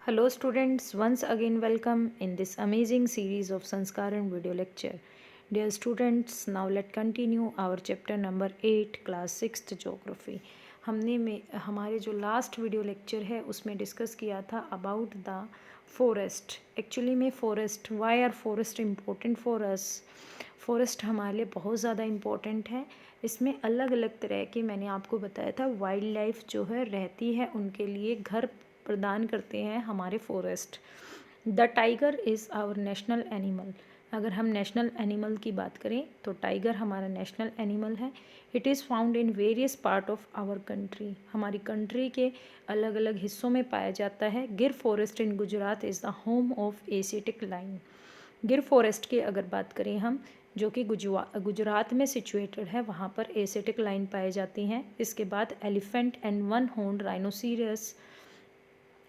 Hello students, once again welcome in this amazing series of Sanskar and video lecture. Dear students, now let's continue our chapter number 8 class 6th geography. हमारे जो last video lecture है उसमें discuss किया था about the forest. Actually में forest, why are forest important for us. Forest हमारे लिए बहुत ज़्यादा इम्पोर्टेंट है. इसमें अलग अलग तरह के, मैंने आपको बताया था, वाइल्ड लाइफ जो है रहती है, उनके लिए घर प्रदान करते हैं हमारे forest. The tiger is our national animal. अगर हम नेशनल एनिमल की बात करें तो टाइगर हमारा नेशनल एनिमल है. It is found in various part of our country. हमारी कंट्री के अलग अलग हिस्सों में पाया जाता है. Gir forest in Gujarat is the home of Asiatic lion. Gir forest की अगर बात करें हम, जो कि गुजरात में सिचुएटेड है, वहाँ पर एशियाटिक लाइन पाई जाती हैं. इसके बाद elephant and one horned rhinoceros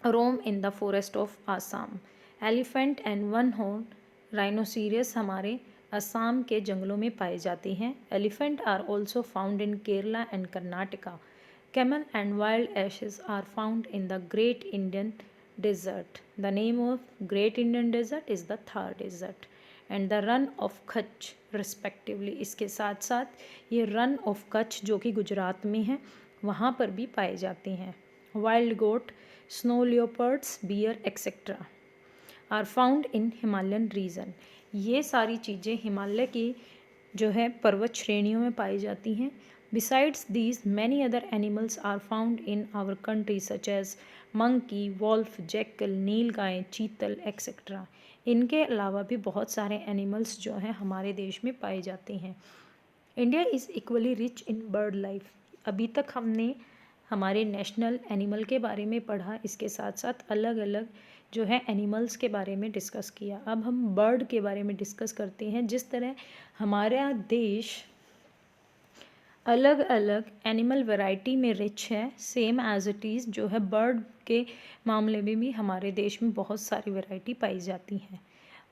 roam in the forest of Assam. Elephant and one horn rhinoceros हमारे असम के जंगलों में पाए जाते हैं. Elephant are also found in Kerala and Karnataka. Camel and wild asses are found in the great Indian desert. The name of great Indian desert is the Thar desert and the Rann of Kutch respectively. इसके साथ साथ ये रन ऑफ कच्छ जो कि गुजरात में है, वहाँ पर भी पाए जाते हैं. Wild goat, snow leopards, bear etcetera are found in Himalayan region. ये सारी चीज़ें हिमालय की जो है पर्वत श्रेणियों में पाई जाती हैं. Besides these many other animals are found in our country such as monkey, wolf, jackal, nilgai, chital etcetera. इनके अलावा भी बहुत सारे एनिमल्स जो हैं हमारे देश में पाए जाते हैं. India is equally rich in bird life. अभी तक हमने हमारे नेशनल एनिमल के बारे में पढ़ा, इसके साथ साथ अलग अलग जो है एनिमल्स के बारे में डिस्कस किया. अब हम बर्ड के बारे में डिस्कस करते हैं. जिस तरह हमारा देश अलग अलग एनिमल वैरायटी में रिच है, सेम एज इट इज़ जो है बर्ड के मामले में भी हमारे देश में बहुत सारी वैरायटी पाई जाती हैं.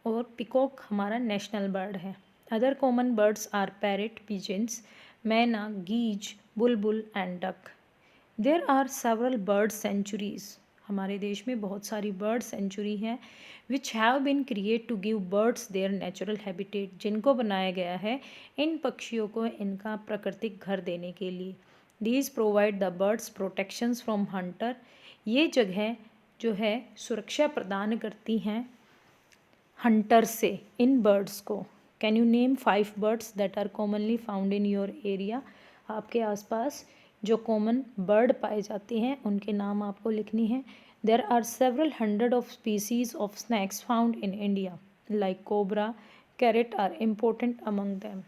और पिकॉक हमारा नेशनल बर्ड है. Other common birds are parrot, pigeons, myna, geese, bulbul and duck. There are several bird sanctuaries. हमारे देश में बहुत सारी बर्ड सेंचुरी हैं which have been create to give birds their natural habitat. जिनको बनाया गया है इन पक्षियों को इनका प्राकृतिक घर देने के लिए. These provide the birds protections from Hunter. ये जगह जो है सुरक्षा प्रदान करती हैं हंटर से इन बर्ड्स को. Can you name 5 birds that are commonly found in your area. आपके आसपास जो कॉमन बर्ड पाए जाते हैं उनके नाम आपको लिखनी है. There are several hundred of species of snakes found in India like cobra, krait are important among them.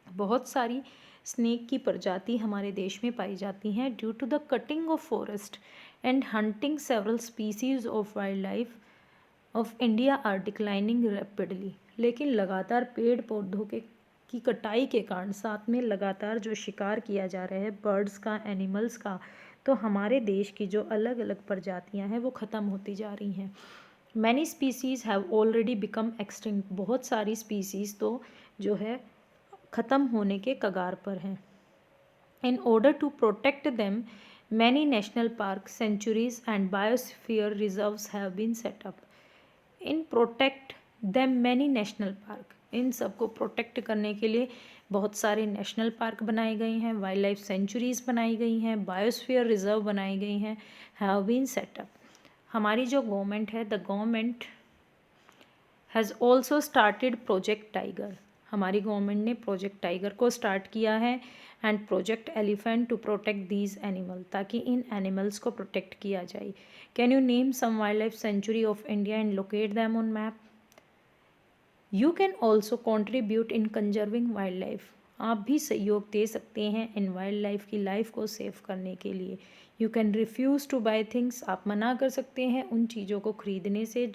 बहुत सारी स्नेक की प्रजाति हमारे देश में पाई जाती हैं. Due to the cutting of forest and hunting several species of wild life of India are declining rapidly. लेकिन लगातार पेड़ पौधों की कटाई के कारण, साथ में लगातार जो शिकार किया जा रहा है बर्ड्स का, एनिमल्स का, तो हमारे देश की जो अलग अलग प्रजातियां हैं वो ख़त्म होती जा रही हैं. Many species have already become extinct. बहुत सारी स्पीसीज़ तो जो है ख़त्म होने के कगार पर हैं. In order to protect them many national park, sanctuaries and biosphere reserves have been set up. In protect them many national park. इन सबको प्रोटेक्ट करने के लिए बहुत सारे नेशनल पार्क बनाए गए हैं, वाइल्ड लाइफ सेंचुरीज़ बनाई गई हैं, बायोस्फीयर रिजर्व बनाई गई हैं, हैव बीन सेटअप. हमारी जो गवर्नमेंट है, the government has also started project tiger. हमारी गवर्नमेंट ने प्रोजेक्ट टाइगर को स्टार्ट किया है and project elephant to protect these animal, ताकि इन एनिमल्स को प्रोटेक्ट किया जाए. Can you name some wild life sanctuary of India and locate them on map. You can also contribute in conserving wild life. आप भी सहयोग दे सकते हैं इन वाइल्ड लाइफ की लाइफ को सेव करने के लिए. You can refuse two by things. आप मना कर सकते हैं उन चीज़ों को ख़रीदने से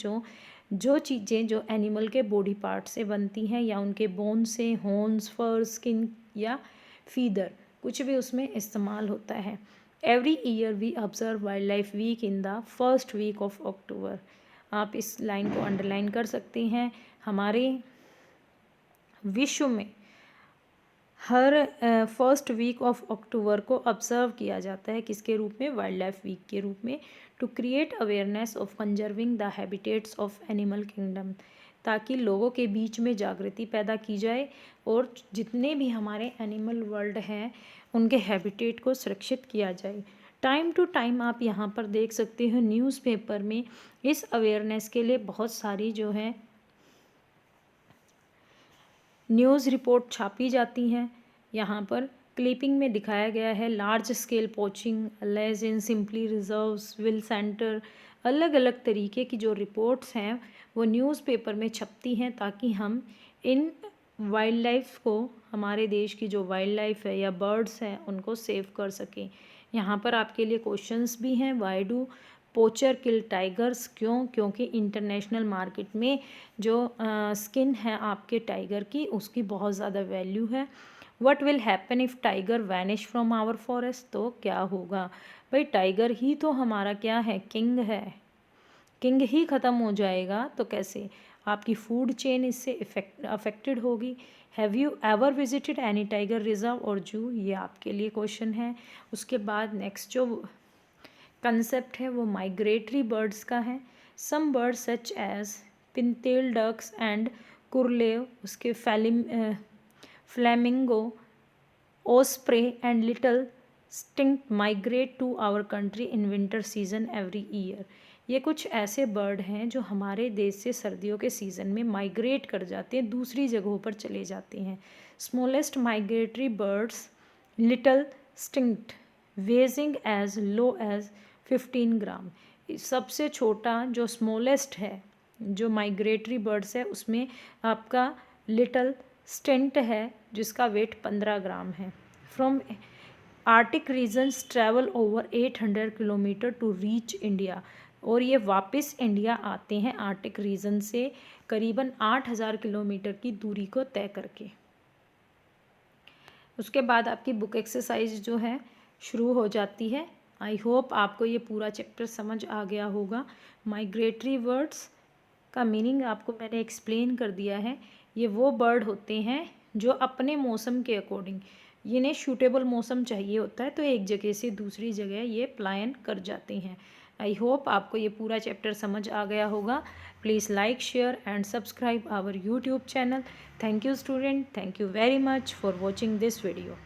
जो चीज़ें जो एनिमल के बॉडी पार्ट से बनती हैं या उनके बोन से, हॉर्न्स, फर, स्किन या फीदर, कुछ भी उसमें इस्तेमाल होता है. Every year we observe wild life week in the first week of October. आप इस लाइन को अंडरलाइन कर सकते हैं. हमारे विश्व में हर फर्स्ट वीक ऑफ अक्टूबर को ऑब्जर्व किया जाता है, किसके रूप में, वाइल्ड लाइफ वीक के रूप में, to create awareness of conserving the habitats of animal kingdom, ताकि लोगों के बीच में जागृति पैदा की जाए और जितने भी हमारे एनिमल वर्ल्ड हैं उनके हैबिटेट को सुरक्षित किया जाए। टाइम टू टाइम आप यहाँ पर देख सकते हो न्यूज़पेपर में इस अवेयरनेस के लिए बहुत सारी जो है न्यूज़ रिपोर्ट छापी जाती हैं। यहाँ पर क्लिपिंग में दिखाया गया है large scale poaching, lays in simply reserves, will center, अलग अलग तरीके की जो रिपोर्ट्स हैं वो न्यूज़पेपर में छपती हैं ताकि हम इन वाइल्ड लाइफ को, हमारे देश की जो वाइल्ड लाइफ है या बर्ड्स हैं उनको सेव कर सकें। यहाँ पर आपके लिए क्वेश्चंस भी हैं। वाई डू पोचर किल टाइगर्स, क्यों? क्योंकि इंटरनेशनल मार्केट में जो स्किन है आपके टाइगर की उसकी बहुत ज़्यादा वैल्यू है। What will happen if tiger vanish from our forest, तो क्या होगा भाई, टाइगर ही तो हमारा क्या है, किंग है, किंग ही ख़त्म हो जाएगा तो कैसे, आपकी फूड चेन इससे अफेक्टेड होगी। Have you ever visited any tiger reserve और जू, ये आपके लिए क्वेश्चन है। उसके बाद नेक्स्ट जो कंसेप्ट है वो माइग्रेटरी बर्ड्स का है। Some birds such as pintail ducks and curlew, उसके flamingo, osprey and little stint migrate to our country in winter season every year. ये कुछ ऐसे बर्ड हैं जो हमारे देश से सर्दियों के सीज़न में माइग्रेट कर जाते हैं, दूसरी जगहों पर चले जाते हैं। Smallest migratory birds little stint weighing as low as 15 gram. सबसे छोटा जो स्मॉलेस्ट है जो माइग्रेटरी बर्ड्स है उसमें आपका लिटल स्टिंट है जिसका वेट 15 ग्राम है। From Arctic regions travel over 800 kilometre to reach India, और ये वापस इंडिया आते हैं आर्टिक रीजन से करीबन 8000 किलोमीटर की दूरी को तय करके। उसके बाद आपकी बुक एक्सरसाइज जो है शुरू हो जाती है। आई होप आपको ये पूरा चैप्टर समझ आ गया होगा। माइग्रेटरी बर्ड्स का मीनिंग आपको मैंने एक्सप्लेन कर दिया है। ये वो बर्ड होते हैं जो अपने मौसम के अकॉर्डिंग, इन्हें सूटेबल मौसम चाहिए होता है तो एक जगह से दूसरी जगह ये पलायन कर जाते हैं। आई होप आपको ये पूरा चैप्टर समझ आ गया होगा। Please like, share and subscribe our YouTube channel. Thank you student, thank you very much for watching this video.